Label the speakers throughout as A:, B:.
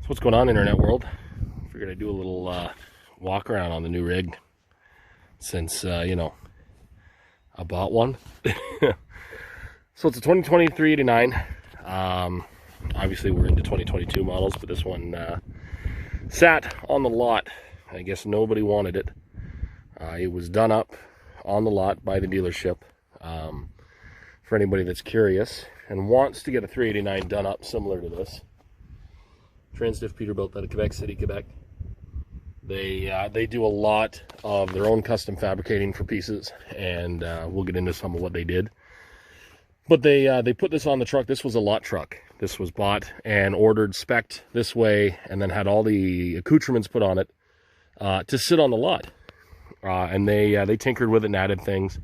A: So what's going on, internet world? Figured I'd do a little walk around on the new rig since I bought one. So it's a 2023 89. Obviously we're into 2022 models, but this one sat on the lot. I guess nobody wanted it. It was done up on the lot by the dealership. For anybody that's curious and wants to get a 389 done up similar to this. Transdiff Peterbilt out of Quebec City, Quebec. They do a lot of their own custom fabricating for pieces, and we'll get into some of what they did. But they put this on the truck. This was a lot truck. This was bought and ordered, spec'd this way, and then had all the accoutrements put on it to sit on the lot. And they tinkered with it and added things,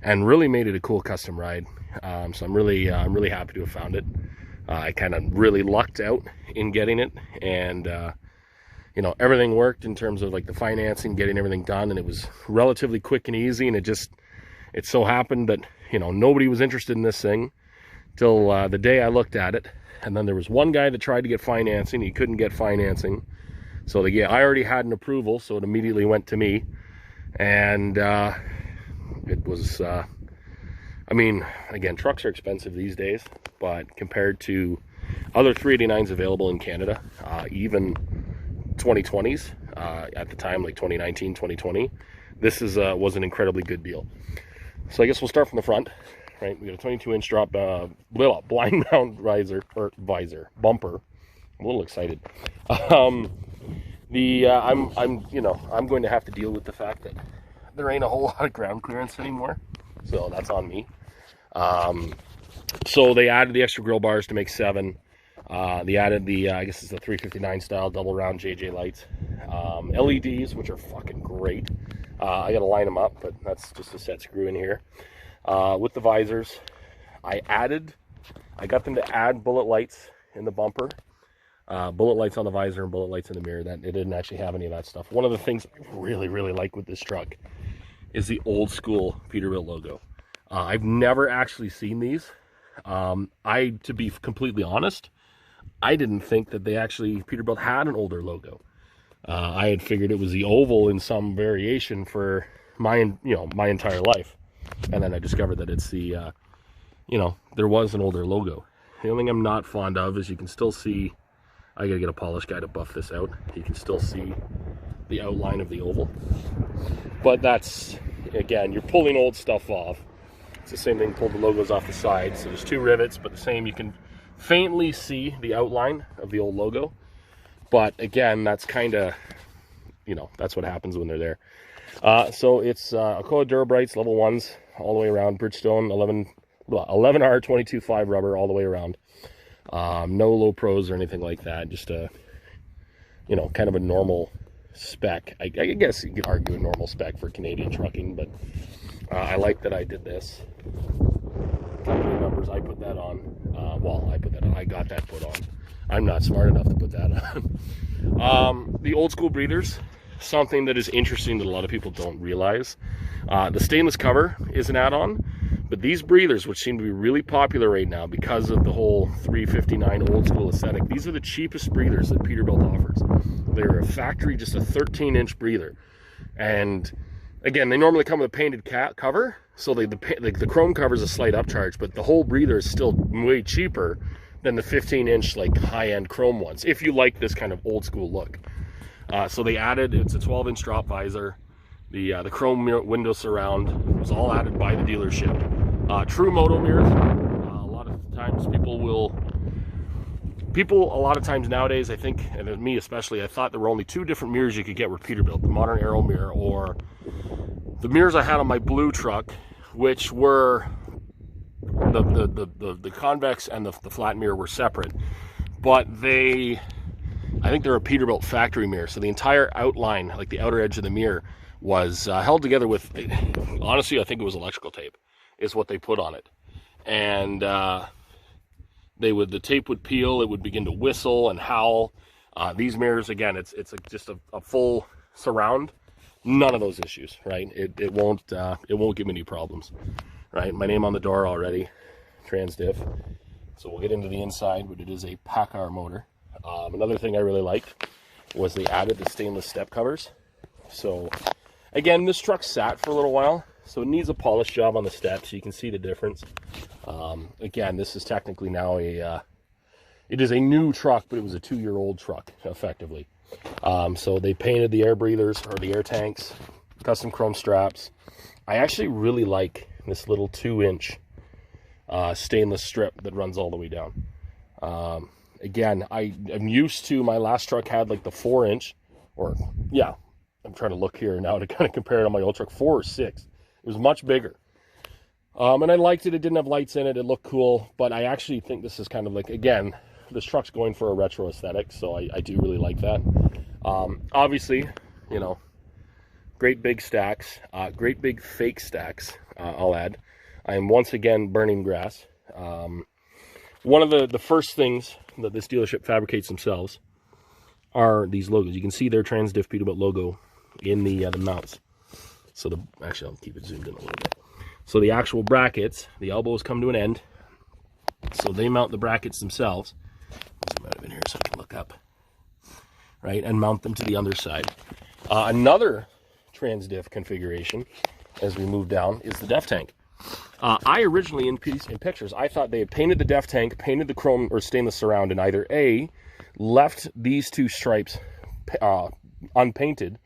A: and really made it a cool custom ride. So I'm really happy to have found it. I kind of really lucked out in getting it, and everything worked in terms of like the financing, getting everything done, and it was relatively quick and easy. And it so happened that nobody was interested in this thing till the day I looked at it, and then there was one guy that tried to get financing. He couldn't get financing, so I already had an approval, so it immediately went to me, and it was. Again, trucks are expensive these days, but compared to other 389s available in Canada, even 2020s, at the time, like 2019, 2020, this was an incredibly good deal. So I guess we'll start from the front, right? We got a 22-inch drop, blind mount bumper. I'm a little excited. I'm going to have to deal with the fact that there ain't a whole lot of ground clearance anymore, so that's on me. So they added the extra grill bars to make 7. They added the, I guess it's the 359 style double round JJ lights. LEDs, which are fucking great. I gotta line them up, but that's just a set screw in here. With the visors, I got them to add bullet lights in the bumper. Bullet lights on the visor and bullet lights in the mirror. That it didn't actually have any of that stuff. One of the things I really like with this truck is the old school Peterbilt logo. I've never actually seen these. To be completely honest, I didn't think that Peterbilt had an older logo. I had figured it was the oval in some variation for my entire life. And then I discovered that it's the, there was an older logo. The only thing I'm not fond of is you can still see, I gotta get a polish guy to buff this out. You can still see the outline of the oval. But that's, again, you're pulling old stuff off. It's the same thing, pull the logos off the side. So there's 2 rivets, but the same, you can faintly see the outline of the old logo. But again, that's kind of, that's what happens when they're there. So it's Alcoa Durabrights level 1s all the way around, Bridgestone 11R 22.5 rubber all the way around. No low pros or anything like that. Just a, kind of a normal spec. I guess you could argue a normal spec for Canadian trucking, but I like that I did this. Company numbers, I put that on. I got that put on. I'm not smart enough to put that on. The old school breathers, something that is interesting that a lot of people don't realize. The stainless cover is an add-on, but these breathers, which seem to be really popular right now because of the whole 359 old school aesthetic, these are the cheapest breathers that Peterbilt offers. They're a factory, just a 13-inch breather. And again, they normally come with a painted cover, so the chrome cover is a slight upcharge, but the whole breather is still way cheaper than the 15-inch like high-end chrome ones, if you like this kind of old school look. So they added, it's a 12-inch drop visor, the chrome window surround was all added by the dealership. True moto mirrors. A lot of times a lot of times nowadays, I think, and me especially, I thought there were only 2 different mirrors you could get with Peterbilt: the modern Aero mirror, or the mirrors I had on my blue truck, which were the convex and the flat mirror were separate, but I think they're a Peterbilt factory mirror, so the entire outline, like the outer edge of the mirror, was held together with, honestly, I think it was electrical tape is what they put on it. And the tape would peel, it would begin to whistle and howl. These mirrors, again, it's just a full surround. None of those issues, right? It won't give me any problems, right? My name on the door already, Transdiff. So we'll get into the inside, but it is a PACCAR motor. Another thing I really liked was they added the stainless step covers. So again, this truck sat for a little while, so it needs a polish job on the steps. You can see the difference. Again, this is technically now it is a new truck, but it was a 2-year-old truck, effectively. So they painted the air breathers, or the air tanks, custom chrome straps. I actually really like this little 2-inch stainless strip that runs all the way down. Again, I'm used to, my last truck had like the 4-inch, or yeah, I'm trying to look here now to kind of compare it to my old truck, 4 or 6. It was much bigger. And I liked it. It didn't have lights in it. It looked cool, but I actually think this is kind of like, again, this truck's going for a retro aesthetic, so I do really like that. Obviously, you know, great big stacks, great big fake stacks, I'll add. I am once again burning grass. One of the first things that this dealership fabricates themselves are these logos. You can see their Transdiff Peterbilt logo in the mounts. So actually, I'll keep it zoomed in a little bit. So the actual brackets, the elbows come to an end. So they mount the brackets themselves. Zoom out of in here so I can look up. Right, and mount them to the underside. Another Transdiff configuration, as we move down, is the def tank. I originally, in pictures, I thought they had painted the def tank, painted the chrome or stainless surround, and either A, left these 2 stripes unpainted,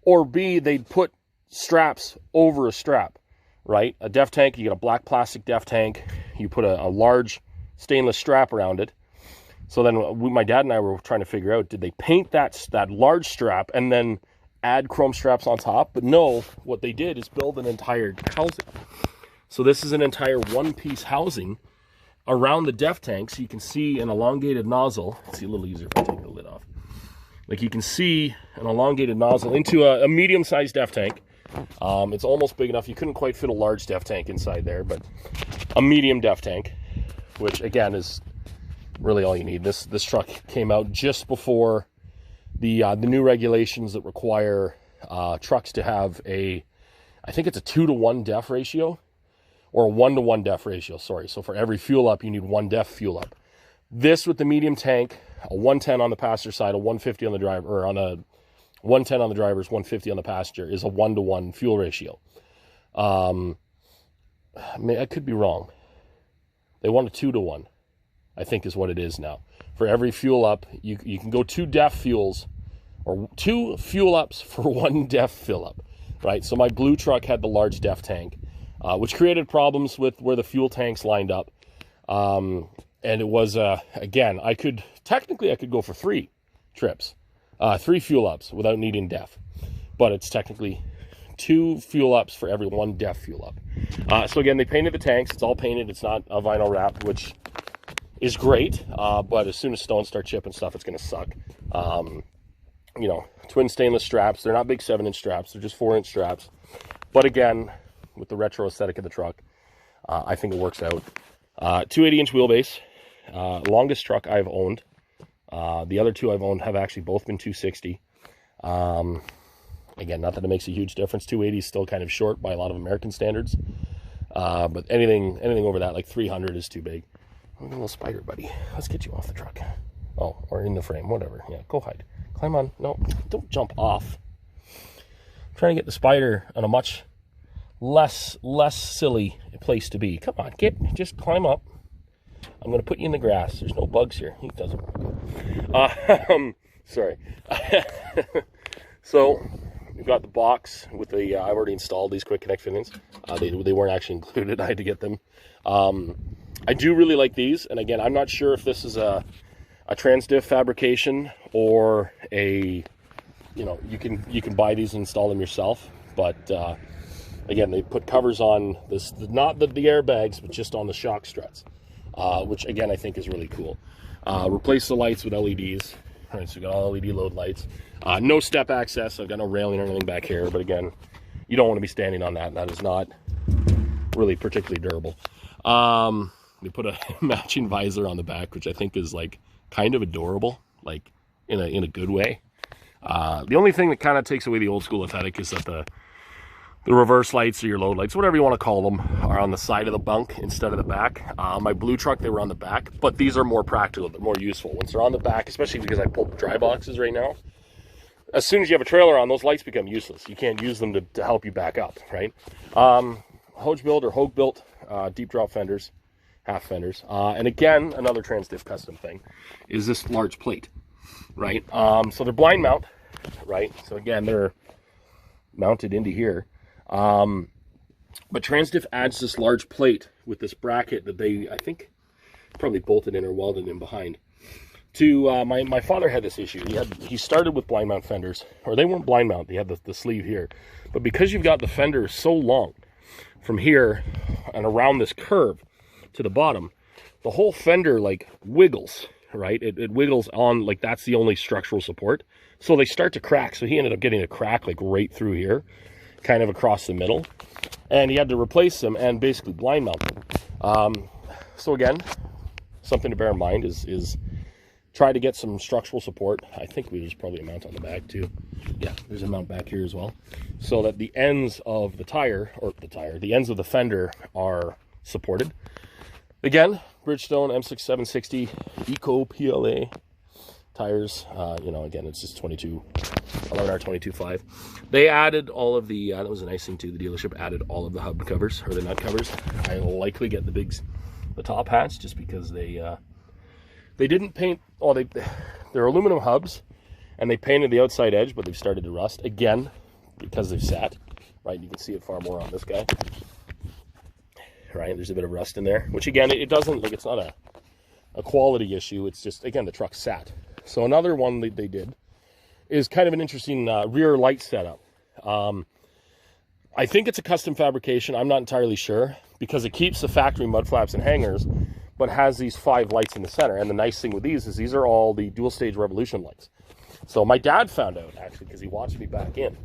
A: or B, they'd put straps over a strap, right? A def tank, you get a black plastic def tank, you put a large stainless strap around it. So then my dad and I were trying to figure out, did they paint that large strap and then add chrome straps on top? But no, what they did is build an entire housing. So this is an entire 1-piece housing around the def tank, so you can see an elongated nozzle. It's a little easier if I take the lid off. Like, you can see an elongated nozzle into a medium-sized def tank. It's almost big enough. You couldn't quite fit a large def tank inside there, but a medium def tank, which again is really all you need. This truck came out just before the new regulations that require trucks to have I think it's a 2-to-1 def ratio, or a 1-to-1 def ratio, sorry. So for every fuel up, you need 1 def fuel up. This with the medium tank, a 110 on the passenger side, a 150 on the driver, or on a 110 on the driver's, 150 on the passenger, is a 1-to-1 fuel ratio. I could be wrong. They want a 2-to-1, I think is what it is now. For every fuel up, you can go 2 def fuels, or 2 fuel ups for 1 def fill up, right? So my blue truck had the large def tank, which created problems with where the fuel tanks lined up. And it was, again, I could go for 3 trips, 3 fuel ups without needing def. But it's technically 2 fuel ups for every 1 def fuel up. So again, they painted the tanks. It's all painted. It's not a vinyl wrap, which is great. But as soon as stones start chipping stuff, it's going to suck. You know, twin stainless straps. They're not big 7-inch straps. They're just 4-inch straps. But again, with the retro aesthetic of the truck, I think it works out. 280-inch wheelbase, longest truck I've owned. The other 2 I've owned have actually both been 260. Again, not that it makes a huge difference. 280 is still kind of short by a lot of American standards. But anything over that, like 300, is too big. Look at a little spider, buddy. Let's get you off the truck. Oh, or in the frame, whatever. Yeah, go hide. Climb on. No, don't jump off. I'm trying to get the spider on a much less silly place to be. Come on, just climb up. I'm going to put you in the grass. There's no bugs here. He doesn't work. Sorry. So we've got the box with the I've already installed these quick connect fittings. They weren't actually included. I had to get them. I do really like these, and again, I'm not sure if this is a Transdiff fabrication or you can buy these and install them yourself, but again, they put covers on this, not the airbags, but just on the shock struts, which again, I think is really cool. Replace the lights with LEDs. All right, so we've got all LED load lights. No step access. I've got no railing or anything back here, but again, you don't want to be standing on that. That is not really particularly durable. They put a matching visor on the back, which I think is like kind of adorable, like in a good way. The only thing that kind of takes away the old school aesthetic is that The reverse lights or your load lights, whatever you want to call them, are on the side of the bunk instead of the back. My blue truck, they were on the back, but these are more practical, they're more useful. Once they're on the back, especially because I pulled dry boxes right now, as soon as you have a trailer on, those lights become useless. You can't use them to help you back up, right? Hoge-built or Hogue-built deep drop fenders, half fenders. And again, another Transdiff custom thing is this large plate, right? So they're blind mount, right? So again, they're mounted into here. But Transdiff adds this large plate with this bracket that they, I think, probably bolted in or welded in behind. To my father had this issue. He started with blind mount fenders, or they weren't blind mount. They had the sleeve here, but because you've got the fender so long from here and around this curve to the bottom, the whole fender like wiggles, right? It wiggles on, like that's the only structural support. So they start to crack. So he ended up getting a crack like right through here, kind of across the middle, and he had to replace them and basically blind mount them. So again, something to bear in mind is try to get some structural support. I think there's probably a mount on the back too. Yeah, there's a mount back here as well, so that the ends of the ends of the fender are supported. Again, Bridgestone M6760 Eco PLA tires. You know, again, it's just 11R22.5. They added all of the, that was a nice thing too, the dealership added all of the hub covers, or the nut covers. I likely get the top hats just because they didn't paint, they're aluminum hubs, and they painted the outside edge, but they've started to rust, again, because they've sat, right? You can see it far more on this guy, right? There's a bit of rust in there, which again, it doesn't, like, it's not a quality issue, it's just, again, the truck sat. So another one that they did is kind of an interesting rear light setup. I think it's a custom fabrication, I'm not entirely sure, because it keeps the factory mud flaps and hangers, but has these 5 lights in the center. And the nice thing with these is these are all the dual stage Revolution lights. So my dad found out, actually, because he watched me back in.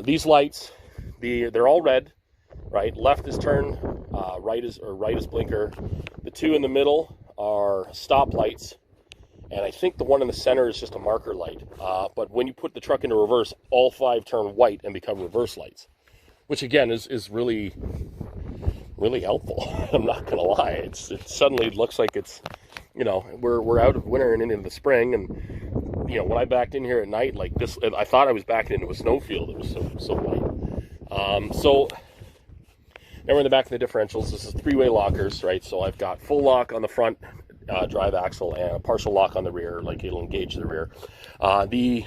A: These lights, they're all red, right? Left is turn, right is blinker. The 2 in the middle are stop lights, and I think the one in the center is just a marker light. But when you put the truck into reverse, all 5 turn white and become reverse lights, which again is really helpful. I'm not gonna lie. It suddenly looks like it's, you know, we're out of winter and into the spring, and you know, when I backed in here at night like this, I thought I was backing into a snowfield. It was so light. So now we're in the back of the differentials. This is 3-way lockers, right? So I've got full lock on the front drive axle and a partial lock on the rear, like it'll engage the rear. The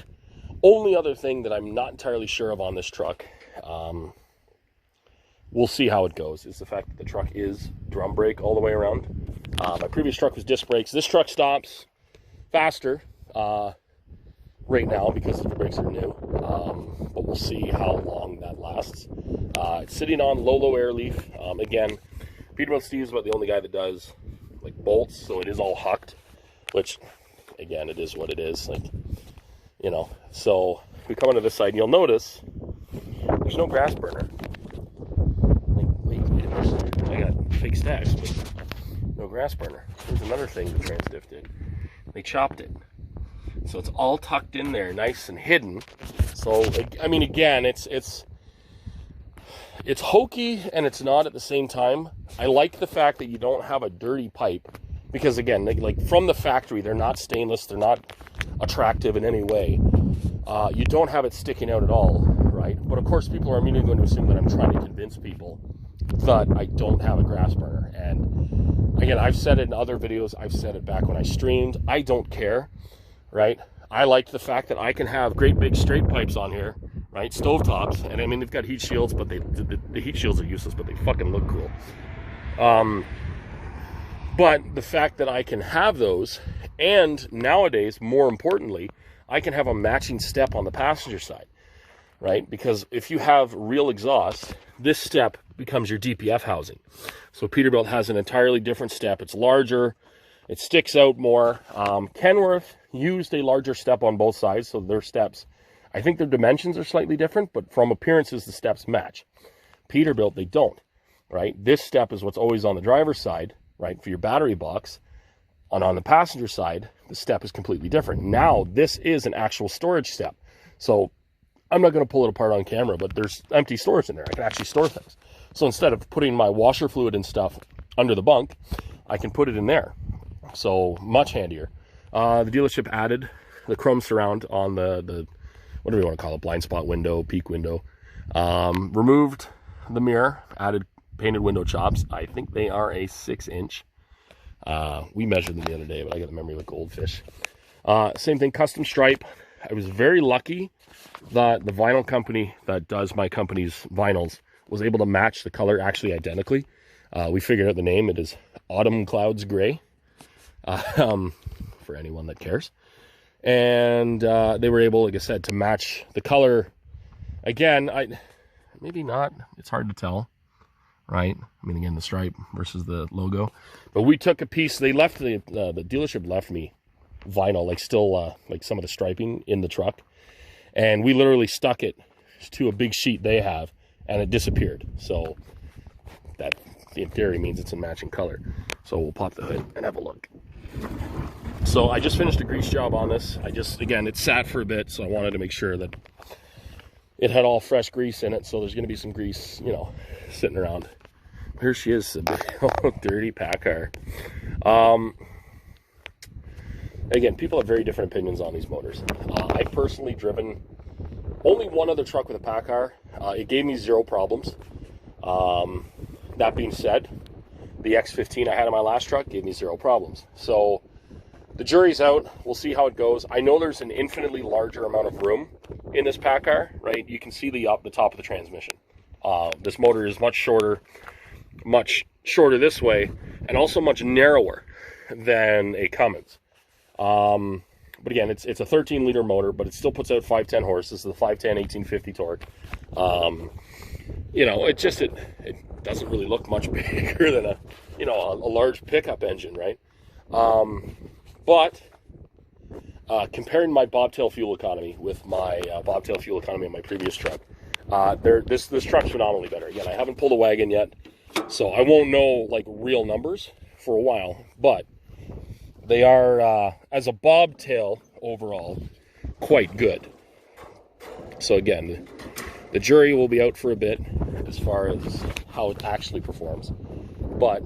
A: only other thing that I'm not entirely sure of on this truck, we'll see how it goes, is the fact that the truck is drum brake all the way around. My previous truck was disc brakes. This truck stops faster right now because the brakes are new, but we'll see how long that lasts. It's sitting on low air leaf. Again, Peterbilt Steve's about the only guy that does like bolts, so it is all hucked, which again, it is what it is, like, you know. So we come onto this side and you'll notice there's no grass burner. I got fake stacks, but no grass burner. Here's another thing the Transdiff did. They chopped it. So it's all tucked in there, nice and hidden. So, I mean, again, it's hokey and it's not at the same time. I like the fact that you don't have a dirty pipe, because again, like from the factory, they're not stainless, they're not attractive in any way. You don't have it sticking out at all, right? But of course, people are immediately going to assume that I'm trying to convince people that I don't have a grass burner. And again, I've said it in other videos, I've said it back when I streamed, I don't care, right? I like the fact that I can have great big straight pipes on here, right? Stovetops, and I mean, they've got heat shields, but the heat shields are useless, but they fucking look cool. But the fact that I can have those, and nowadays, more importantly, I can have a matching step on the passenger side, right? Because if you have real exhaust, this step becomes your DPF housing. So Peterbilt has an entirely different step. It's larger, it sticks out more. Kenworth used a larger step on both sides, so their steps, I think their dimensions are slightly different, but from appearances, the steps match. Peterbilt, they don't, right? This step is what's always on the driver's side, right, for your battery box. And on the passenger side, the step is completely different. Now, this is an actual storage step. So I'm not going to pull it apart on camera, but there's empty storage in there. I can actually store things. So instead of putting my washer fluid and stuff under the bunk, I can put it in there. So much handier. The dealership added the chrome surround on the what do we want to call it, blind spot window, peak window. Removed the mirror, added painted window chops. I think they are a 6-inch. We measured them the other day, but I got a memory of a goldfish. Same thing, custom stripe. I was very lucky that the vinyl company that does my company's vinyls was able to match the color actually identically. We figured out the name. It is Autumn Clouds Gray, for anyone that cares. And they were able, like I said, to match the color. Again, maybe not. It's hard to tell, right? I mean, again, the stripe versus the logo. But we took a piece. They left the dealership left me vinyl, like still like some of the striping in the truck, and we literally stuck it to a big sheet they have, and it disappeared. So that in theory means it's in matching color. So we'll pop the hood and have a look. So I just finished a grease job on this. Again, it sat for a bit, so I wanted to make sure that it had all fresh grease in it. So there's going to be some grease, you know, sitting around. Here she is, a big, dirty PACCAR. Again, people have very different opinions on these motors. I've personally driven only one other truck with a PACCAR. It gave me 0 problems. That being said, the X15 I had in my last truck gave me 0 problems. So the jury's out. We'll see how it goes. I know there's an infinitely larger amount of room in this PACCAR, right? You can see the top of the transmission. This motor is much shorter this way, and also much narrower than a Cummins. But again, it's a 13-liter motor, but it still puts out 510 horse. This is the 510 1850 torque. You know, it doesn't really look much bigger than a large pickup engine, right? But comparing my bobtail fuel economy with my bobtail fuel economy in my previous truck, this truck's phenomenally better. Again, I haven't pulled a wagon yet, so I won't know like real numbers for a while, but they are, as a bobtail overall, quite good. So again, the jury will be out for a bit as far as how it actually performs. But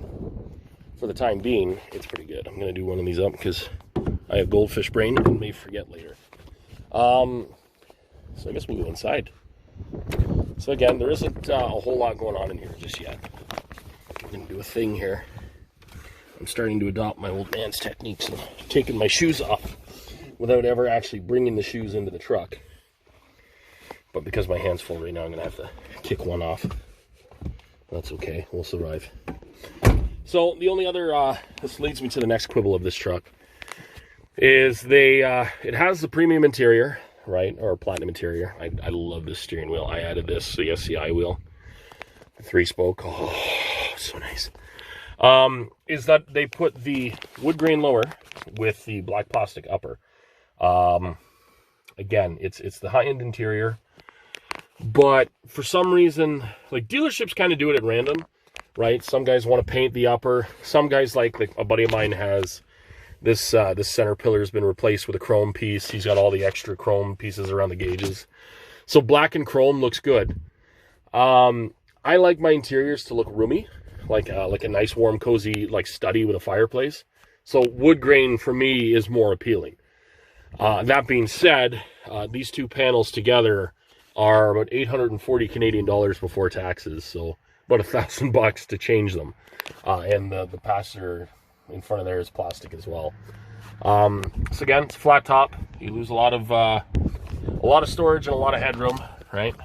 A: for the time being, it's pretty good. I'm going to do one of these up because I have goldfish brain and may forget later. So I guess we'll go inside. So again, there isn't a whole lot going on in here just yet. I'm going to do a thing here. I'm starting to adopt my old man's techniques and taking my shoes off without ever actually bringing the shoes into the truck. But because my hand's full right now, I'm going to have to kick one off. That's okay. We'll survive. So the only other, this leads me to the next quibble of this truck, is it has the premium interior, right? Or platinum interior. I love this steering wheel. I added this, the SCI wheel. 3-spoke. Oh, so nice. Is that they put the wood grain lower with the black plastic upper. Again, it's the high-end interior, but for some reason, like, dealerships kind of do it at random, right? Some guys want to paint the upper. Some guys, like a buddy of mine has this center pillar has been replaced with a chrome piece. He's got all the extra chrome pieces around the gauges. So black and chrome looks good. I like my interiors to look roomy, like a nice, warm, cozy, like, study with a fireplace. So wood grain for me is more appealing. That being said, these two panels together are about 840 Canadian dollars before taxes, so about $1,000 to change them. And the passenger in front of there is plastic as well. So again, it's a flat top. You lose a lot of storage and a lot of headroom, right?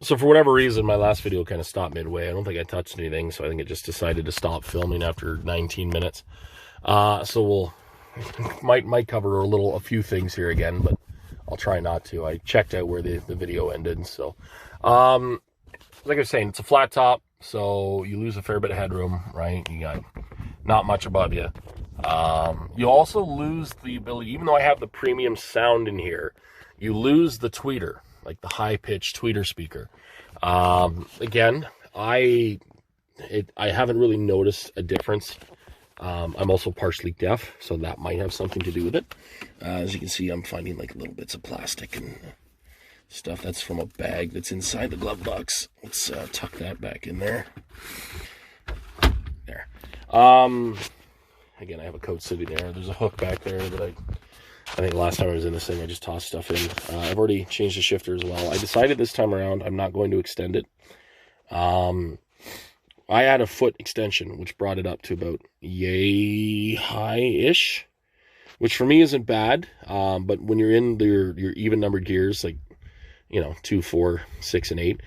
A: So for whatever reason, my last video kind of stopped midway. I don't think I touched anything, so I think it just decided to stop filming after 19 minutes. So we'll might cover a few things here again, but I'll try not to. I checked out where the video ended. So, like I was saying, it's a flat top, so you lose a fair bit of headroom, right? You got not much above you. You also lose the ability, even though I have the premium sound in here, you lose the tweeter, like the high-pitched tweeter speaker. Again, I haven't really noticed a difference I'm also partially deaf, so that might have something to do with it. As you can see, I'm finding like little bits of plastic and stuff. That's from a bag that's inside the glove box. Let's tuck that back in there. There. Again, I have a coat sitting there. There's a hook back there that I think last time I was in this thing, I just tossed stuff in. I've already changed the shifter as well. I decided this time around I'm not going to extend it. I had a foot extension, which brought it up to about yay high-ish, which for me isn't bad. But when you're in your even-numbered gears, like, 2, 4, 6, and 8,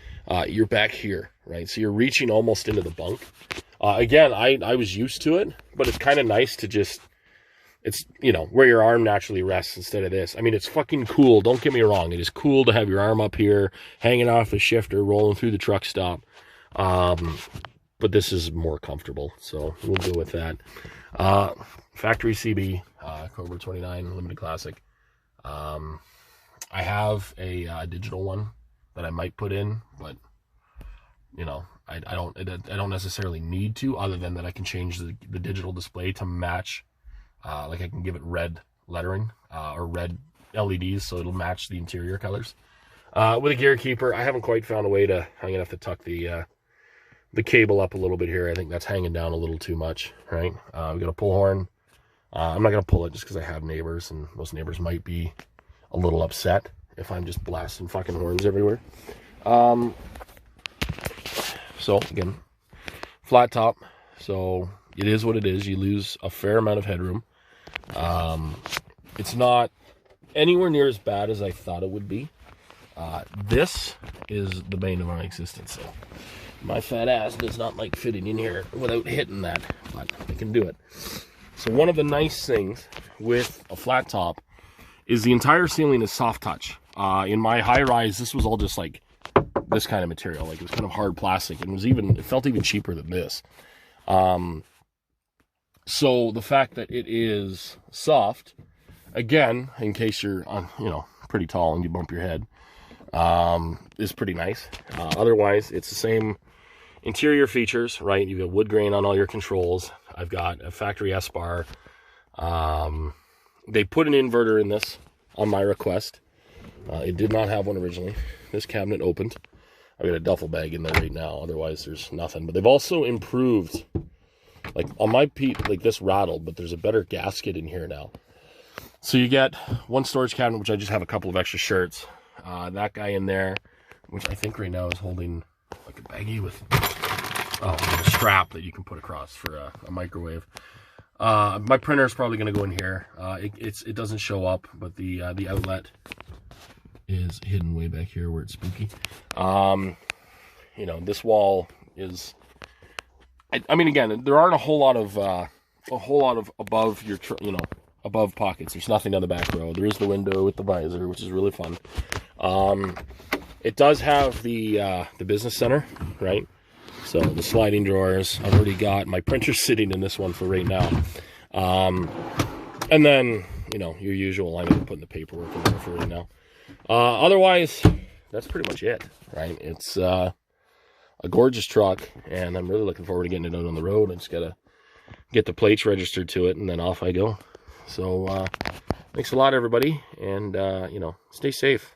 A: you're back here, right? So you're reaching almost into the bunk. Again, I was used to it, but it's kind of nice to just, it's, where your arm naturally rests instead of this. I mean, it's fucking cool. Don't get me wrong. It is cool to have your arm up here, hanging off the shifter, rolling through the truck stop. But this is more comfortable, so we'll go with that. Factory CB, Cobra 29 Limited Classic. I have a digital one that I might put in, but I don't necessarily need to, other than that I can change the digital display to match. Like I can give it red lettering or red LEDs, so it'll match the interior colors. With a gear keeper, I haven't quite found a way to. I'm gonna have to tuck the cable up a little bit here. I think that's hanging down a little too much, right? We got a pull horn. I'm not gonna pull it just because I have neighbors, and those neighbors might be a little upset if I'm just blasting fucking horns everywhere. So again, flat top. So it is what it is. You lose a fair amount of headroom. It's not anywhere near as bad as I thought it would be. This is the bane of my existence. So my fat ass does not like fitting in here without hitting that, but I can do it. So one of the nice things with a flat top is the entire ceiling is soft touch. In my high rise, this was all just like this kind of material. Like it was kind of hard plastic, and it felt even cheaper than this. So the fact that it is soft, again, in case you're pretty tall and you bump your head, is pretty nice. Otherwise, it's the same interior features, right? You've got wood grain on all your controls. I've got a factory S-bar. They put an inverter in this on my request. It did not have one originally. This cabinet opened. I've got a duffel bag in there right now. Otherwise, there's nothing. But they've also improved. Like on my like this rattled, but there's a better gasket in here now. So you get one storage cabinet, which I just have a couple of extra shirts. That guy in there, which I think right now is holding like a baggie with a strap that you can put across for a microwave. My printer is probably going to go in here. It doesn't show up, but the outlet is hidden way back here where it's spooky. This wall is. I mean, again, there aren't a whole lot of above your above pockets. There's nothing on the back row. There is the window with the visor, which is really fun. It does have the business center, right? So the sliding drawers. I've already got my printer sitting in this one for right now. And then, your usual, I'm putting the paperwork in there for right now. Otherwise, that's pretty much it, right? It's a gorgeous truck, and I'm really looking forward to getting it out on the road. I just got to get the plates registered to it, and then off I go. So, thanks a lot, everybody, and, stay safe.